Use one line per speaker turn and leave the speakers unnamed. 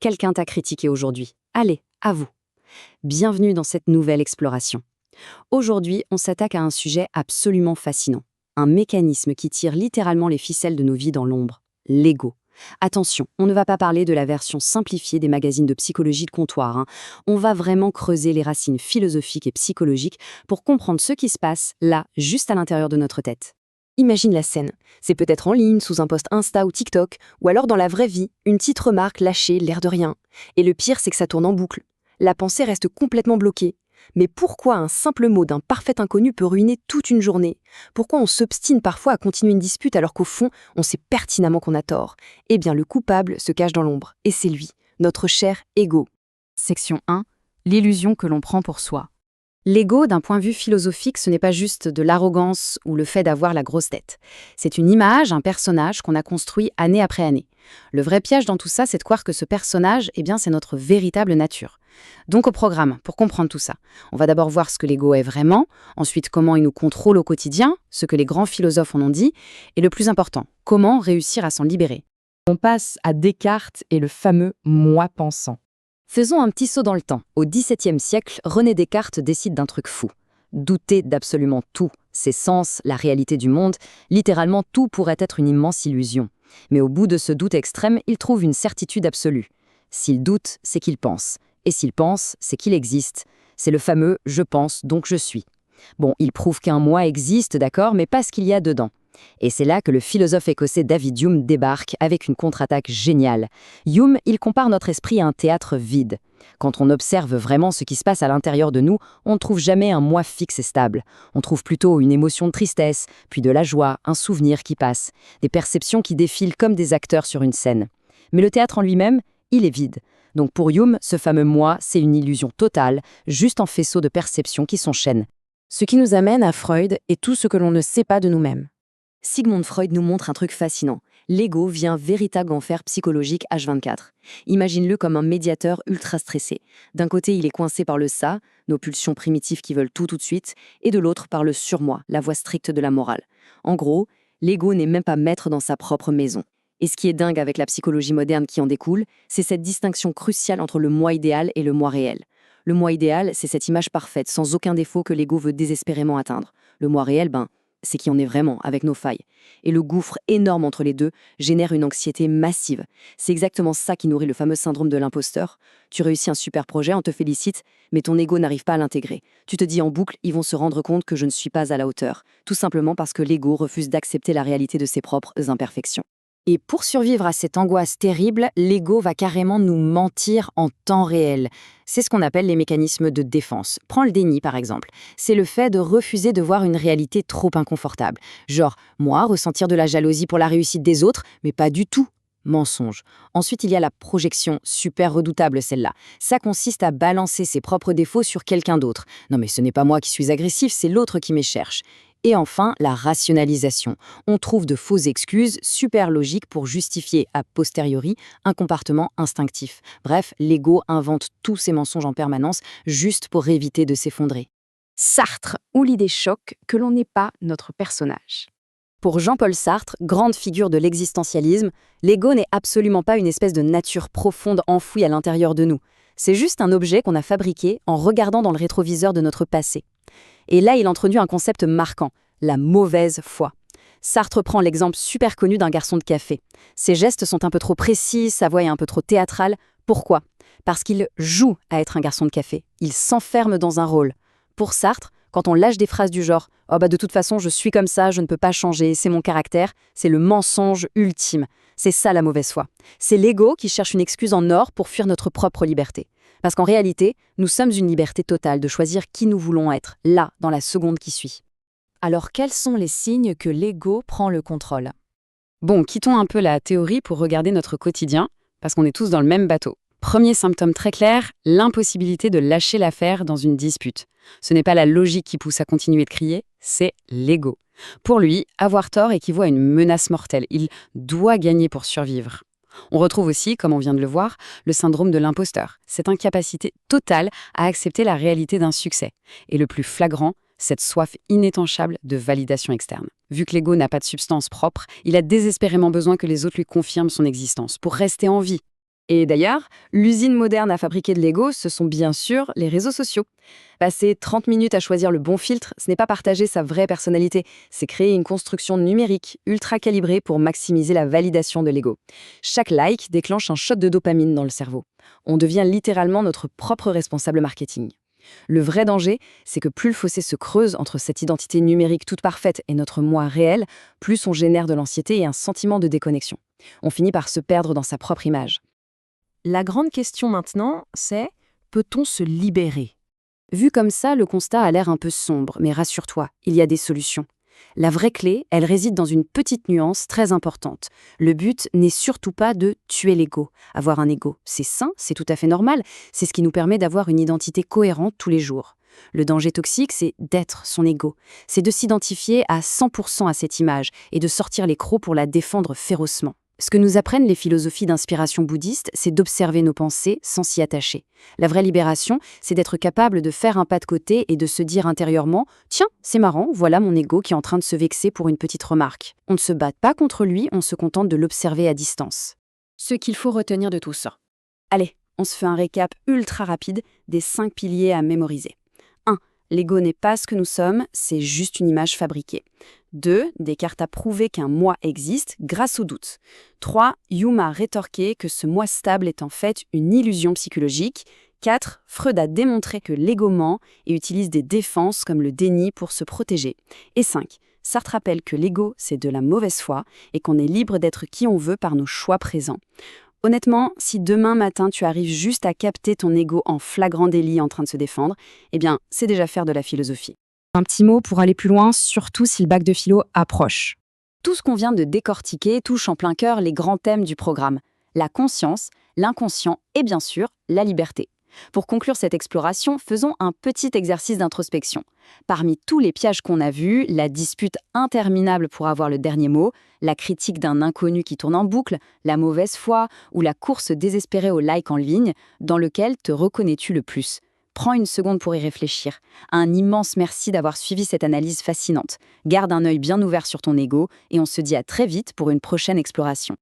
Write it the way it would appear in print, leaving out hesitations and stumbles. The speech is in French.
quelqu'un t'a critiqué aujourd'hui. Allez, à vous. Bienvenue dans cette nouvelle exploration. Aujourd'hui, on s'attaque à un sujet absolument fascinant. Un mécanisme qui tire littéralement les ficelles de nos vies dans l'ombre. L'ego. Attention, on ne va pas parler de la version simplifiée des magazines de psychologie de comptoir. On va vraiment creuser les racines philosophiques et psychologiques pour comprendre ce qui se passe là, juste à l'intérieur de notre tête. Imagine la scène. C'est peut-être en ligne, sous un post Insta ou TikTok, ou alors dans la vraie vie, une petite remarque lâchée, l'air de rien. Et le pire, c'est que ça tourne en boucle. La pensée reste complètement bloquée. Mais pourquoi un simple mot d'un parfait inconnu peut ruiner toute une journée? Pourquoi on s'obstine parfois à continuer une dispute alors qu'au fond, on sait pertinemment qu'on a tort? Eh bien, le coupable se cache dans l'ombre, et c'est lui, notre cher ego. Section 1. L'illusion que l'on prend pour soi. L'ego, d'un point de vue philosophique, ce n'est pas juste de l'arrogance ou le fait d'avoir la grosse tête. C'est une image, un personnage qu'on a construit année après année. Le vrai piège dans tout ça, c'est de croire que ce personnage, c'est notre véritable nature. Donc au programme, pour comprendre tout ça, on va d'abord voir ce que l'ego est vraiment, ensuite comment il nous contrôle au quotidien, ce que les grands philosophes en ont dit, et le plus important, comment réussir à s'en libérer.
On passe à Descartes et le fameux « moi pensant ».
Faisons un petit saut dans le temps. Au XVIIe siècle, René Descartes décide d'un truc fou. Douter d'absolument tout, ses sens, la réalité du monde, littéralement tout pourrait être une immense illusion. Mais au bout de ce doute extrême, il trouve une certitude absolue. S'il doute, c'est qu'il pense. Et s'il pense, c'est qu'il existe. C'est le fameux « je pense, donc je suis ». Bon, il prouve qu'un moi existe, d'accord, mais pas ce qu'il y a dedans. Et c'est là que le philosophe écossais David Hume débarque avec une contre-attaque géniale. Hume, il compare notre esprit à un théâtre vide. Quand on observe vraiment ce qui se passe à l'intérieur de nous, on ne trouve jamais un moi fixe et stable. On trouve plutôt une émotion de tristesse, puis de la joie, un souvenir qui passe, des perceptions qui défilent comme des acteurs sur une scène. Mais le théâtre en lui-même, il est vide. Donc pour Hume, ce fameux moi, c'est une illusion totale, juste un faisceau de perceptions qui s'enchaînent.
Ce qui nous amène à Freud et tout ce que l'on ne sait pas de nous-mêmes.
Sigmund Freud nous montre un truc fascinant. L'ego vient véritable enfer psychologique H24. Imagine-le comme un médiateur ultra stressé. D'un côté, il est coincé par le ça, nos pulsions primitives qui veulent tout de suite, et de l'autre par le surmoi, la voix stricte de la morale. En gros, l'ego n'est même pas maître dans sa propre maison. Et ce qui est dingue avec la psychologie moderne qui en découle, c'est cette distinction cruciale entre le moi idéal et le moi réel. Le moi idéal, c'est cette image parfaite, sans aucun défaut que l'ego veut désespérément atteindre. Le moi réel, c'est qui on est vraiment, avec nos failles. Et le gouffre énorme entre les deux génère une anxiété massive. C'est exactement ça qui nourrit le fameux syndrome de l'imposteur. Tu réussis un super projet, on te félicite, mais ton ego n'arrive pas à l'intégrer. Tu te dis en boucle, ils vont se rendre compte que je ne suis pas à la hauteur. Tout simplement parce que l'ego refuse d'accepter la réalité de ses propres imperfections.
Et pour survivre à cette angoisse terrible, l'ego va carrément nous mentir en temps réel. C'est ce qu'on appelle les mécanismes de défense. Prends le déni par exemple. C'est le fait de refuser de voir une réalité trop inconfortable. Genre, moi, ressentir de la jalousie pour la réussite des autres, mais pas du tout. Mensonge. Ensuite, il y a la projection, super redoutable celle-là. Ça consiste à balancer ses propres défauts sur quelqu'un d'autre. Non mais ce n'est pas moi qui suis agressif, c'est l'autre qui m'écherche. Et enfin, la rationalisation. On trouve de fausses excuses super logiques pour justifier a posteriori un comportement instinctif. Bref, l'ego invente tous ces mensonges en permanence juste pour éviter de s'effondrer.
Sartre, ou l'idée choc que l'on n'est pas notre personnage. Pour Jean-Paul Sartre, grande figure de l'existentialisme, l'ego n'est absolument pas une espèce de nature profonde enfouie à l'intérieur de nous. C'est juste un objet qu'on a fabriqué en regardant dans le rétroviseur de notre passé. Et là, il introduit un concept marquant, la mauvaise foi. Sartre prend l'exemple super connu d'un garçon de café. Ses gestes sont un peu trop précis, sa voix est un peu trop théâtrale. Pourquoi? Parce qu'il joue à être un garçon de café. Il s'enferme dans un rôle. Pour Sartre, quand on lâche des phrases du genre « Oh de toute façon, je suis comme ça, je ne peux pas changer, c'est mon caractère », c'est le mensonge ultime. C'est ça la mauvaise foi. C'est l'ego qui cherche une excuse en or pour fuir notre propre liberté. Parce qu'en réalité, nous sommes une liberté totale de choisir qui nous voulons être, là, dans la seconde qui suit.
Alors quels sont les signes que l'ego prend le contrôle?
Bon, quittons un peu la théorie pour regarder notre quotidien, parce qu'on est tous dans le même bateau. Premier symptôme très clair, l'impossibilité de lâcher l'affaire dans une dispute. Ce n'est pas la logique qui pousse à continuer de crier, c'est l'ego. Pour lui, avoir tort équivaut à une menace mortelle. Il doit gagner pour survivre. On retrouve aussi, comme on vient de le voir, le syndrome de l'imposteur, cette incapacité totale à accepter la réalité d'un succès. Et le plus flagrant, cette soif inétanchable de validation externe. Vu que l'ego n'a pas de substance propre, il a désespérément besoin que les autres lui confirment son existence pour rester en vie. Et d'ailleurs, l'usine moderne à fabriquer de Lego, ce sont bien sûr les réseaux sociaux. Passer 30 minutes à choisir le bon filtre, ce n'est pas partager sa vraie personnalité, c'est créer une construction numérique ultra calibrée pour maximiser la validation de Lego. Chaque like déclenche un shot de dopamine dans le cerveau. On devient littéralement notre propre responsable marketing. Le vrai danger, c'est que plus le fossé se creuse entre cette identité numérique toute parfaite et notre moi réel, plus on génère de l'anxiété et un sentiment de déconnexion. On finit par se perdre dans sa propre image.
La grande question maintenant, c'est peut-on se libérer?
Vu comme ça, le constat a l'air un peu sombre, mais rassure-toi, il y a des solutions. La vraie clé, elle réside dans une petite nuance très importante. Le but n'est surtout pas de tuer l'ego. Avoir un ego, c'est sain, c'est tout à fait normal, c'est ce qui nous permet d'avoir une identité cohérente tous les jours. Le danger toxique, c'est d'être son ego. C'est de s'identifier à 100% à cette image et de sortir les crocs pour la défendre férocement. Ce que nous apprennent les philosophies d'inspiration bouddhiste, c'est d'observer nos pensées sans s'y attacher. La vraie libération, c'est d'être capable de faire un pas de côté et de se dire intérieurement « Tiens, c'est marrant, voilà mon ego qui est en train de se vexer pour une petite remarque ». On ne se bat pas contre lui, on se contente de l'observer à distance. Ce qu'il faut retenir de tout ça. Allez, on se fait un récap ultra rapide des 5 piliers à mémoriser. 1. L'ego n'est pas ce que nous sommes, c'est juste une image fabriquée. 2. Des cartes à prouver qu'un moi existe grâce au doute. 3. Hume a rétorqué que ce moi stable est en fait une illusion psychologique. 4. Freud a démontré que l'ego ment et utilise des défenses comme le déni pour se protéger. Et 5. Sartre rappelle que l'ego, c'est de la mauvaise foi et qu'on est libre d'être qui on veut par nos choix présents. Honnêtement, si demain matin tu arrives juste à capter ton ego en flagrant délit en train de se défendre, eh bien, c'est déjà faire de la philosophie.
Un petit mot pour aller plus loin, surtout si le bac de philo approche.
Tout ce qu'on vient de décortiquer touche en plein cœur les grands thèmes du programme. La conscience, l'inconscient et bien sûr, la liberté. Pour conclure cette exploration, faisons un petit exercice d'introspection. Parmi tous les pièges qu'on a vus, la dispute interminable pour avoir le dernier mot, la critique d'un inconnu qui tourne en boucle, la mauvaise foi ou la course désespérée au like en ligne, dans lequel te reconnais-tu le plus ? Prends une seconde pour y réfléchir. Un immense merci d'avoir suivi cette analyse fascinante. Garde un œil bien ouvert sur ton ego et on se dit à très vite pour une prochaine exploration.